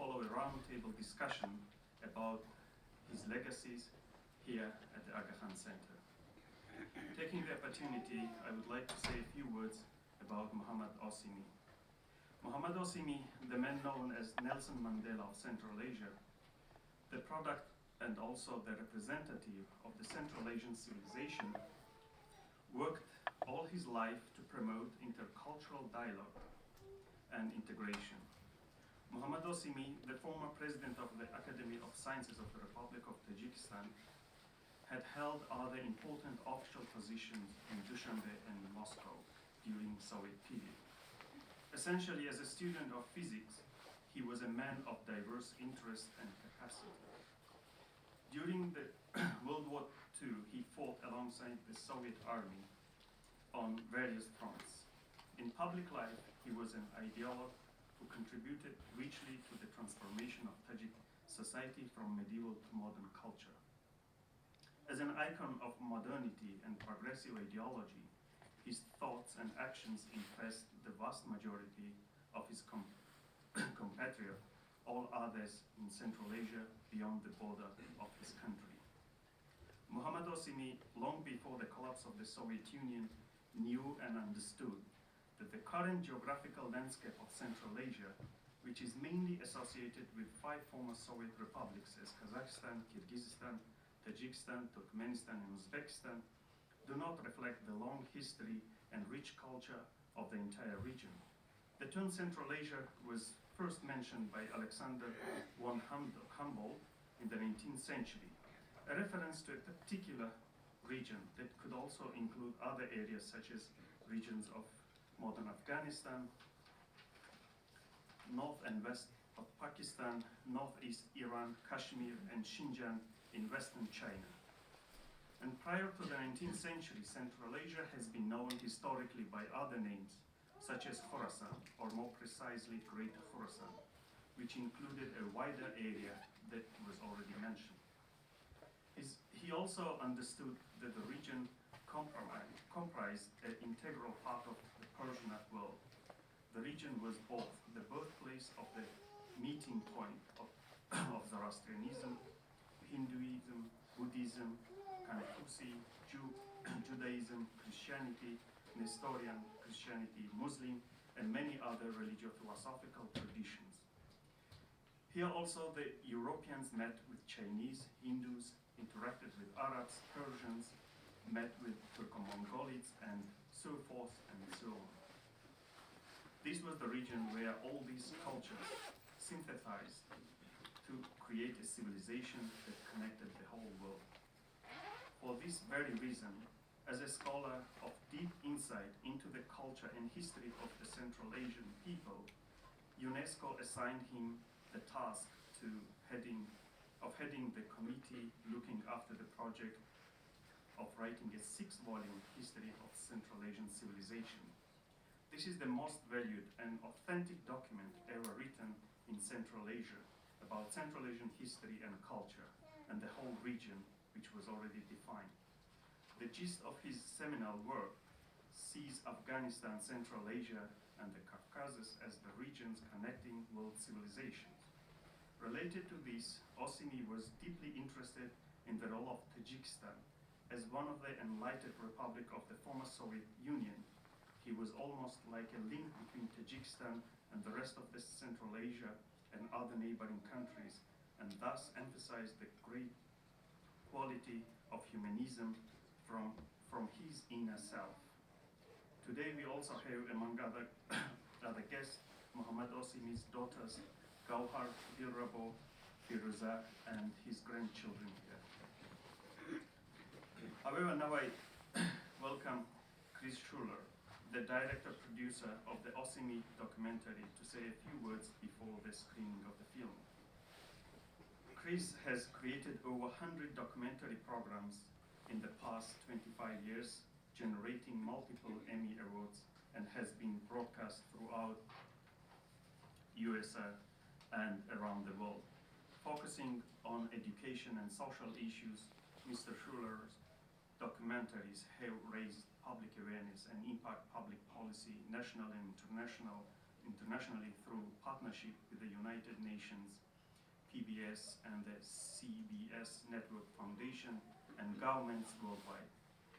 follow a roundtable discussion about his legacies here at the Aga Khan Centre. Taking the opportunity, I would like to say a few words about Muhammad Osimi. Muhammad Osimi, the man known as Nelson Mandela of Central Asia, the product and also the representative of the Central Asian civilization, worked all his life to promote intercultural dialogue and integration. Muhammad Osimi, the former president of the Academy of Sciences of the Republic of Tajikistan, had held other important official positions in Dushanbe and Moscow during Soviet period. Essentially, as a student of physics, he was a man of diverse interest and capacity. During the World War II, he fought alongside the Soviet army on various fronts. In public life, he was an ideologue who contributed richly to the transformation of Tajik society from medieval to modern culture. As an icon of modernity and progressive ideology, his thoughts and actions impressed the vast majority of his compatriots, all others in Central Asia beyond the border of his country. Muhammad Osimi, long before the collapse of the Soviet Union, knew and understood that the current geographical landscape of Central Asia, which is mainly associated with 5 former Soviet republics as Kazakhstan, Kyrgyzstan, Tajikistan, Turkmenistan, and Uzbekistan, do not reflect the long history and rich culture of the entire region. The term Central Asia was first mentioned by Alexander von Humboldt in the 19th century, a reference to a particular region that could also include other areas such as regions of modern Afghanistan, north and west of Pakistan, northeast Iran, Kashmir, and Xinjiang in western China. And prior to the 19th century, Central Asia has been known historically by other names, such as Khorasan, or more precisely Greater Khorasan, which included a wider area that was already mentioned. He also understood that the region comprised an integral part of the Persian world. The region was both the birthplace of the meeting point of Zoroastrianism, Hinduism, Buddhism, Confucianism, Judaism, Christianity, Nestorian Christianity, Muslim, and many other religio-philosophical traditions. Here also the Europeans met with Chinese, Hindus, interacted with Arabs, Persians, met with Turco-Mongolids, and so forth and so on. This was the region where all these cultures synthesized to create a civilization that connected the whole world. For this very reason, as a scholar of deep insight into the culture and history of the Central Asian people, UNESCO assigned him the task of heading the committee looking after the project of writing a 6-volume history of Central Asian civilization. This is the most valued and authentic document ever written in Central Asia about Central Asian history and culture and the whole region, which was already defined. The gist of his seminal work sees Afghanistan, Central Asia, and the Caucasus as the regions connecting world civilizations. Related to this, Osimi was deeply interested in the role of Tajikistan. As one of the enlightened republic of the former Soviet Union, he was almost like a link between Tajikistan and the rest of the Central Asia and other neighboring countries, and thus emphasized the great quality of humanism from his inner self. Today we also have, among other guests, Muhammad Osimi's daughters, Gauhar, Dilrabo, Firuza, and his grandchildren here. However, now I welcome Chris Schueler, the director-producer of the Osimi Documentary, to say a few words before the screening of the film. Chris has created over 100 documentary programs in the past 25 years, generating multiple Emmy Awards, and has been broadcast throughout USA and around the world. Focusing on education and social issues, Mr. Schueler's documentaries have raised public awareness and impact public policy, national and international, internationally through partnership with the United Nations, PBS, and the CBS Network Foundation and governments worldwide.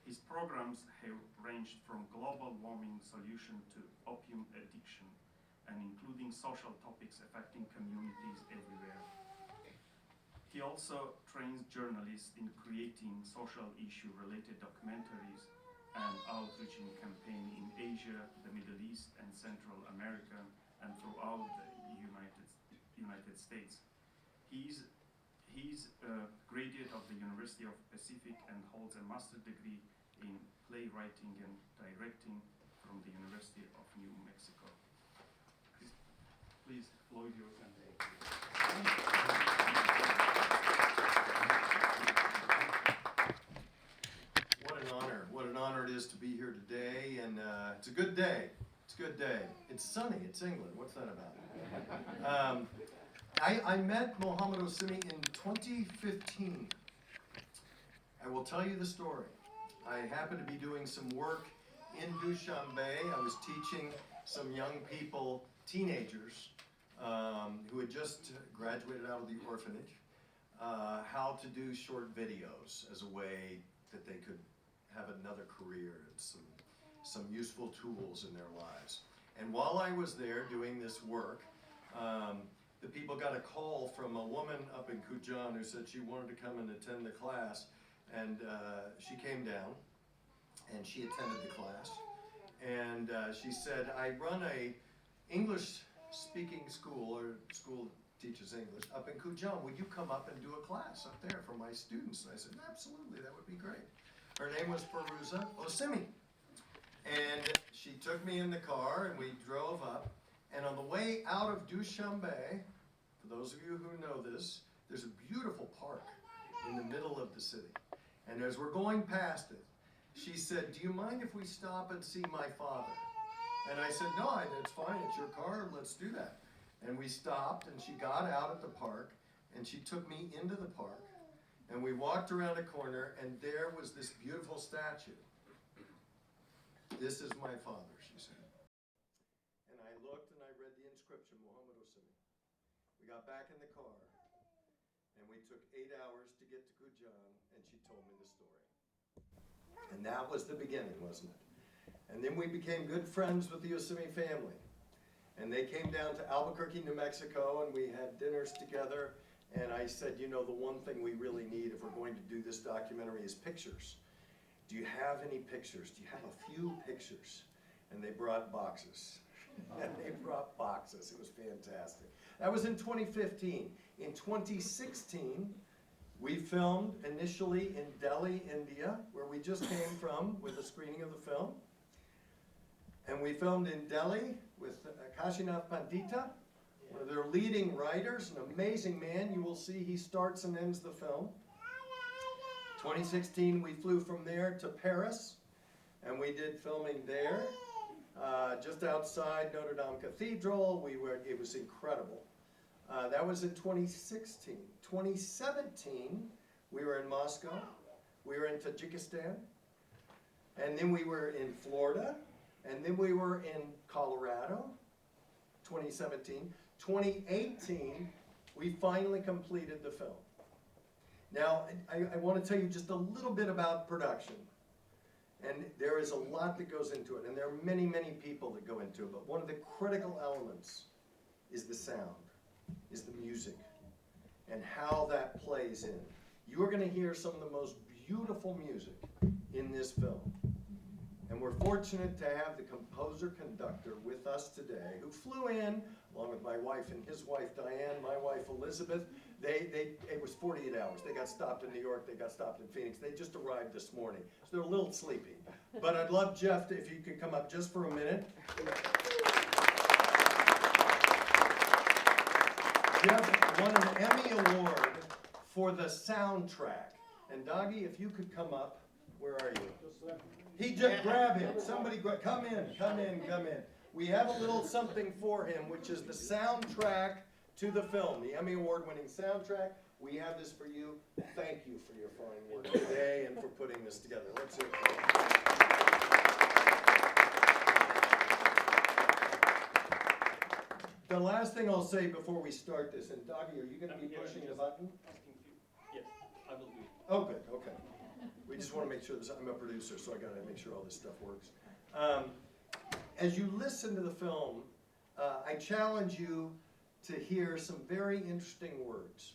His programs have ranged from global warming solution to opium addiction, and including social topics affecting communities everywhere. He also trains journalists in creating social issue-related documentaries and outreaching campaign in Asia, the Middle East, and Central America, and throughout the United States. He's a graduate of the University of Pacific and holds a master's degree in playwriting and directing from the University of New Mexico. Please, Floyd, yours and What an honor it is to be here today, and it's a good day. It's a good day. It's sunny. It's England. What's that about? I met Mohammed Osimi in 2015. I will tell you the story. I happened to be doing some work in Dushanbe. I was teaching some young people, teenagers, who had just graduated out of the orphanage, how to do short videos as a way that they could have another career and some useful tools in their lives. And while I was there doing this work, the people got a call from a woman up in Kujan who said she wanted to come and attend the class, and she came down and she attended the class, and she said, I run a English speaking school, or school that teaches English, up in Kujan. Would you come up and do a class up there for my students? And I said, absolutely, that would be great. Her name was Perusa Osimi. And she took me in the car and we drove up. And on the way out of Dushanbe, for those of you who know this, there's a beautiful park in the middle of the city. And as we're going past it, she said, do you mind if we stop and see my father? And I said, no, it's fine, it's your car, let's do that. And we stopped, and she got out at the park, and she took me into the park, and we walked around a corner, and there was this beautiful statue. This is my father, she said. And I looked, and I read the inscription, Mohammed Osimi. We got back in the car, and we took 8 hours to get to Kujan, and she told me the story. And that was the beginning, wasn't it? And then we became good friends with the Osimi family. And they came down to Albuquerque, New Mexico, and we had dinners together. And I said, you know, the one thing we really need if we're going to do this documentary is pictures. Do you have any pictures? Do you have a few pictures? And they brought boxes. And they brought boxes. It was fantastic. That was in 2015. In 2016, we filmed initially in Delhi, India, where we just came from with a screening of the film. And we filmed in Delhi with Kashinath Pandita, one of their leading writers, an amazing man. You will see he starts and ends the film. 2016, we flew from there to Paris, and we did filming there, just outside Notre Dame Cathedral. It was incredible. That was in 2016. 2017, we were in Moscow. We were in Tajikistan. And then we were in Florida. And then we were in Colorado, 2017. 2018, we finally completed the film. Now, I want to tell you just a little bit about production. And there is a lot that goes into it. And there are many, many people that go into it. But one of the critical elements is the sound, is the music, and how that plays in. You are going to hear some of the most beautiful music in this film. And we're fortunate to have the composer-conductor with us today, who flew in, along with my wife and his wife, Diane, my wife, Elizabeth. It was 48 hours. They got stopped in New York. They got stopped in Phoenix. They just arrived this morning, so they're a little sleepy. But I'd love Jeff, if you could come up just for a minute. Jeff won an Emmy Award for the soundtrack. And Daggy, if you could come up, where are you? He just grab him. Somebody come in. We have a little something for him, which is the soundtrack to the film, the Emmy Award-winning soundtrack. We have this for you. Thank you for your fine work today and for putting this together. Let's hear it for him. the last thing I'll say before we start this, and Dagi, are you going to be pushing the button? Yes, I will do it. Oh, good, okay. We just want to make sure this, I'm a producer, so I got to make sure all this stuff works. As you listen to the film, I challenge you to hear some very interesting words.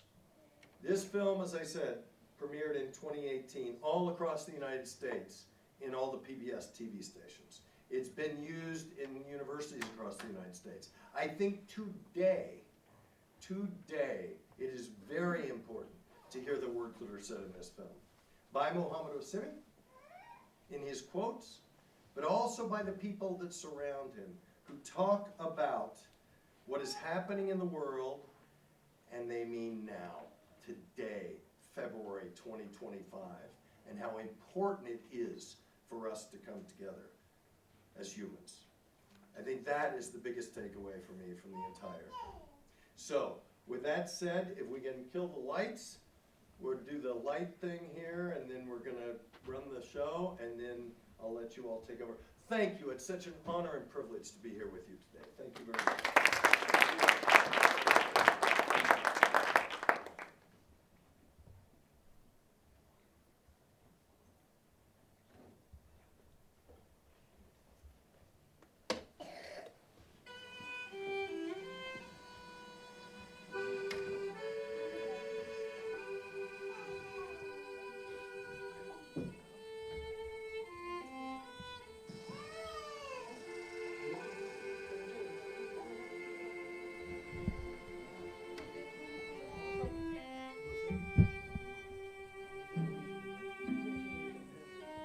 This film, as I said, premiered in 2018 all across the United States in all the PBS TV stations. It's been used in universities across the United States. I think today, it is very important to hear the words that are said in this film. By Mohammed Osimi, in his quotes, but also by the people that surround him, who talk about what is happening in the world, and they mean now, today, February 2025, and how important it is for us to come together as humans. I think that is the biggest takeaway for me from the entire. So, with that said, if we can kill the lights, we'll do the light thing here, and then we're gonna run the show, and then I'll let you all take over. Thank you, it's such an honor and privilege to be here with you today. Thank you very much.